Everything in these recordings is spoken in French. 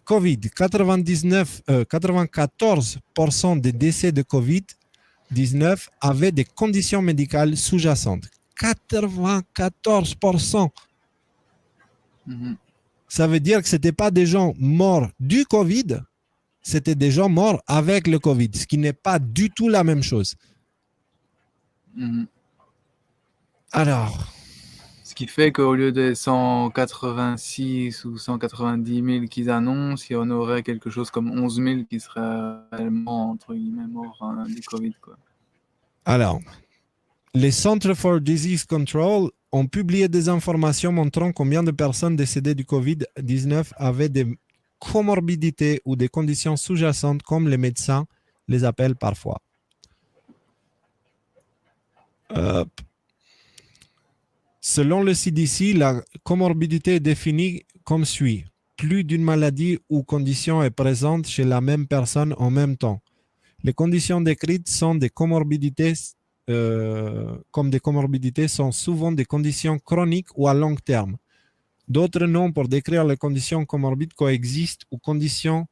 Covid, 94% des décès de Covid-19 avaient des conditions médicales sous-jacentes. 94%. Ça veut dire que ce n'étaient pas des gens morts du Covid, c'était des gens morts avec le Covid, ce qui n'est pas du tout la même chose. Alors, ce qui fait qu'au lieu des 186 ou 190 000 qu'ils annoncent, il y en aurait quelque chose comme 11 000 qui seraient réellement, entre guillemets, morts du Covid, quoi. Alors, les Centres for Disease Control ont publié des informations montrant combien de personnes décédées du Covid-19 avaient des comorbidités ou des conditions sous-jacentes, comme les médecins les appellent parfois. Selon le CDC, la comorbidité est définie comme suit. Plus d'une maladie ou condition est présente chez la même personne en même temps. Les conditions décrites sont des comorbidités, comme des comorbidités sont souvent des conditions chroniques ou à long terme. D'autres noms pour décrire les conditions comorbides coexistent ou conditions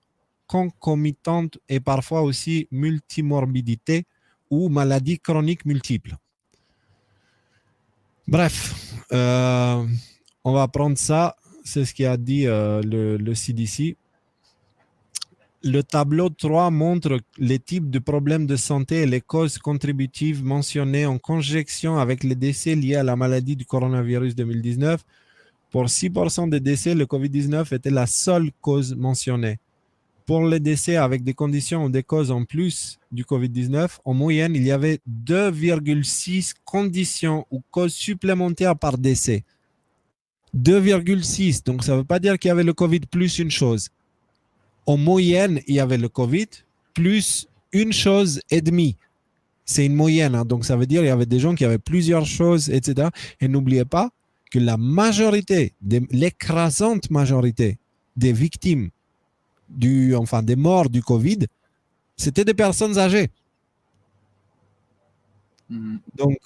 concomitantes et parfois aussi multimorbidité ou maladies chroniques multiples. Bref, on va prendre ça, c'est ce qu'a dit le CDC. Le tableau 3 montre les types de problèmes de santé et les causes contributives mentionnées en conjonction avec les décès liés à la maladie du coronavirus 2019. Pour 6% des décès, le COVID-19 était la seule cause mentionnée. Pour les décès avec des conditions ou des causes en plus du COVID-19, en moyenne, il y avait 2,6 conditions ou causes supplémentaires par décès. 2,6, donc ça ne veut pas dire qu'il y avait le COVID plus une chose. En moyenne, il y avait le COVID plus une chose et demie. C'est une moyenne, hein, donc ça veut dire qu'il y avait des gens qui avaient plusieurs choses, etc. Et n'oubliez pas que la majorité, l'écrasante majorité des victimes, des morts du Covid, c'était des personnes âgées. Donc,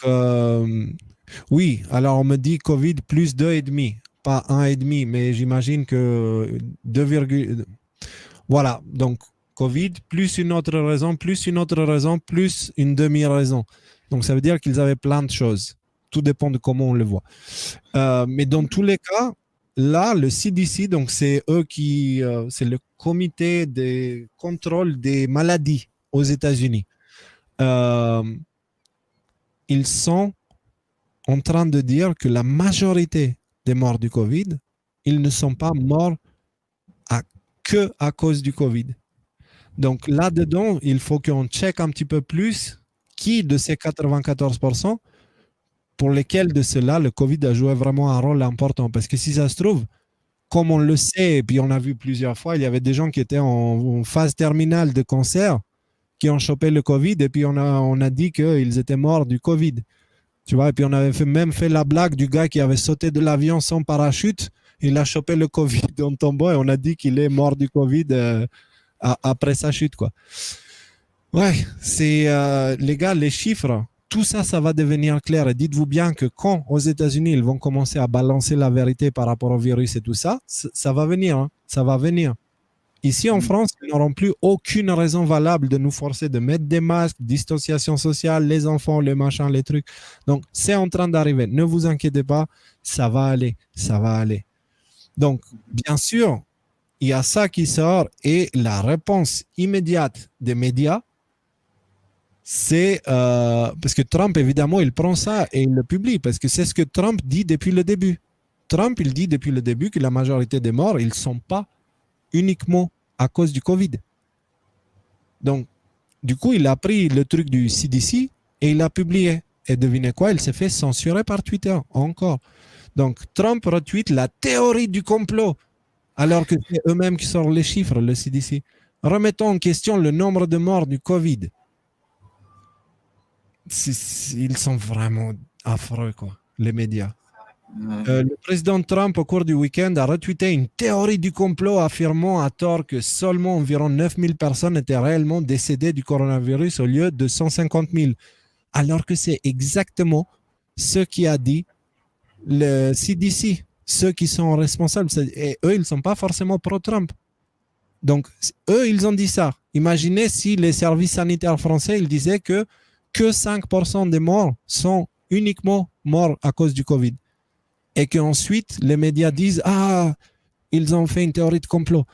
oui, alors on me dit Covid plus 2,5, pas 1,5, mais j'imagine que 2, voilà, donc Covid plus une autre raison, plus une autre raison, plus une demi-raison. Donc ça veut dire qu'ils avaient plein de choses. Tout dépend de comment on le voit. Mais dans tous les cas, là, le CDC, donc c'est eux qui, c'est le comité de contrôle des maladies aux États-Unis. Ils sont en train de dire que la majorité des morts du Covid, ils ne sont pas morts que à cause du Covid. Donc là-dedans, il faut qu'on check un petit peu plus qui de ces 94% pour lesquels de cela, le Covid a joué vraiment un rôle important. Parce que si ça se trouve, comme on le sait, et puis on a vu plusieurs fois, il y avait des gens qui étaient en phase terminale de cancer qui ont chopé le Covid et puis on a dit qu'ils étaient morts du Covid. Tu vois, et puis on avait même fait la blague du gars qui avait sauté de l'avion sans parachute. Il a chopé le Covid en tombant et on a dit qu'il est mort du Covid après sa chute, quoi. Ouais, c'est les gars, les chiffres, tout ça, ça va devenir clair. Et dites-vous bien que quand aux États-Unis, ils vont commencer à balancer la vérité par rapport au virus et tout ça, ça va venir, hein, ça va venir. Ici en France, ils n'auront plus aucune raison valable de nous forcer de mettre des masques, distanciation sociale, les enfants, les machins, les trucs. Donc, c'est en train d'arriver. Ne vous inquiétez pas, ça va aller, ça va aller. Donc, bien sûr, il y a ça qui sort et la réponse immédiate des médias, c'est parce que Trump, évidemment, il prend ça et il le publie parce que c'est ce que Trump dit depuis le début. Trump, il dit depuis le début que la majorité des morts, ils ne sont pas uniquement à cause du Covid. Donc, du coup, il a pris le truc du CDC et il a publié. Et devinez quoi, il s'est fait censurer par Twitter, encore. Donc, Trump retweet la théorie du complot, alors que c'est eux-mêmes qui sortent les chiffres, le CDC. Remettons en question le nombre de morts du Covid. Ils sont vraiment affreux, quoi, les médias. Le président Trump, au cours du week-end, a retweeté une théorie du complot affirmant à tort que seulement environ 9000 personnes étaient réellement décédées du coronavirus au lieu de 150 000. Alors que c'est exactement ce qu'a dit le CDC, ceux qui sont responsables. Et eux, ils ne sont pas forcément pro-Trump. Donc, eux, ils ont dit ça. Imaginez si les services sanitaires français, ils disaient que 5% des morts sont uniquement morts à cause du Covid. Et qu'ensuite, les médias disent « Ah, ils ont fait une théorie de complot ».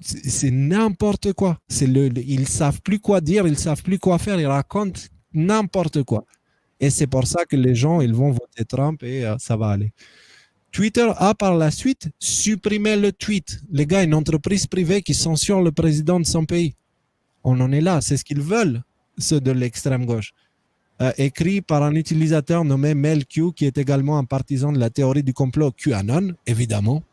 C'est n'importe quoi. Ils ne savent plus quoi dire, ils ne savent plus quoi faire, ils racontent n'importe quoi. Et c'est pour ça que les gens, ils vont voter Trump et ça va aller. Twitter a par la suite supprimé le tweet. Les gars, une entreprise privée qui censure le président de son pays. On en est là, c'est ce qu'ils veulent, ceux de l'extrême gauche. Écrit par un utilisateur nommé Mel Q, qui est également un partisan de la théorie du complot QAnon, évidemment,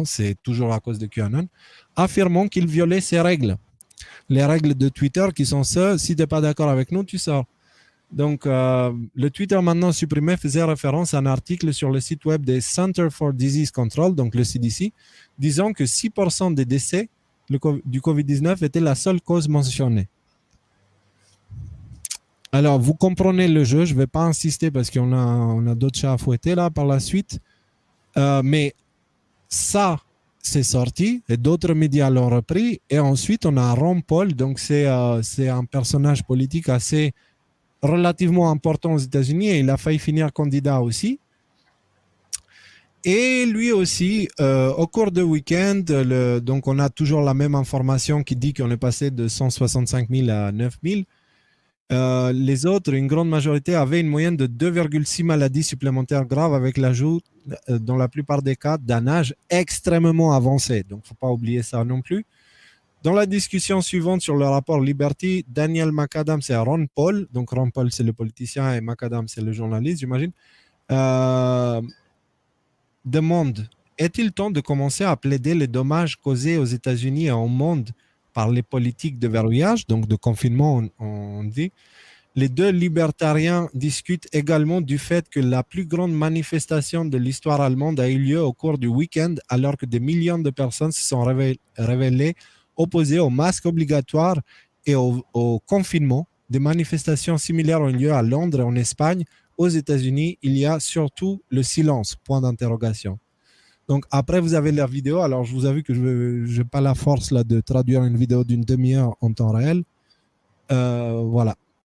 c'est toujours à cause de QAnon, affirmant qu'il violait ces règles. Les règles de Twitter qui sont ceux, si tu n'es pas d'accord avec nous, tu sors. Donc, le Twitter maintenant supprimé faisait référence à un article sur le site web des Center for Disease Control, donc le CDC, disant que 6% des décès du COVID-19 étaient la seule cause mentionnée. Alors, vous comprenez le jeu, je ne vais pas insister parce qu'on a d'autres chats à fouetter là par la suite. Mais ça, c'est sorti et d'autres médias l'ont repris. Et ensuite, on a Ron Paul, donc c'est un personnage politique assez relativement important aux États-Unis et il a failli finir candidat aussi. Et lui aussi, au cours du week-end, donc on a toujours la même information qui dit qu'on est passé de 165 000 à 9 000. Les autres, une grande majorité, avaient une moyenne de 2,6 maladies supplémentaires graves avec l'ajout, dans la plupart des cas, d'un âge extrêmement avancé. Donc, il ne faut pas oublier ça non plus. Dans la discussion suivante sur le rapport Liberty, Daniel McAdams et Ron Paul, donc Ron Paul c'est le politicien et McAdams c'est le journaliste, j'imagine, demandent, est-il temps de commencer à plaider les dommages causés aux États-Unis et au monde par les politiques de verrouillage, donc de confinement, on dit. Les deux libertariens discutent également du fait que la plus grande manifestation de l'histoire allemande a eu lieu au cours du week-end, alors que des millions de personnes se sont révélées opposées aux masques obligatoires et au confinement. Des manifestations similaires ont eu lieu à Londres et en Espagne. Aux États-Unis, il y a surtout le silence, point d'interrogation. Donc après, vous avez la vidéo. Alors, je vous avoue que je n'ai pas la force là, de traduire une vidéo d'une demi-heure en temps réel. Voilà.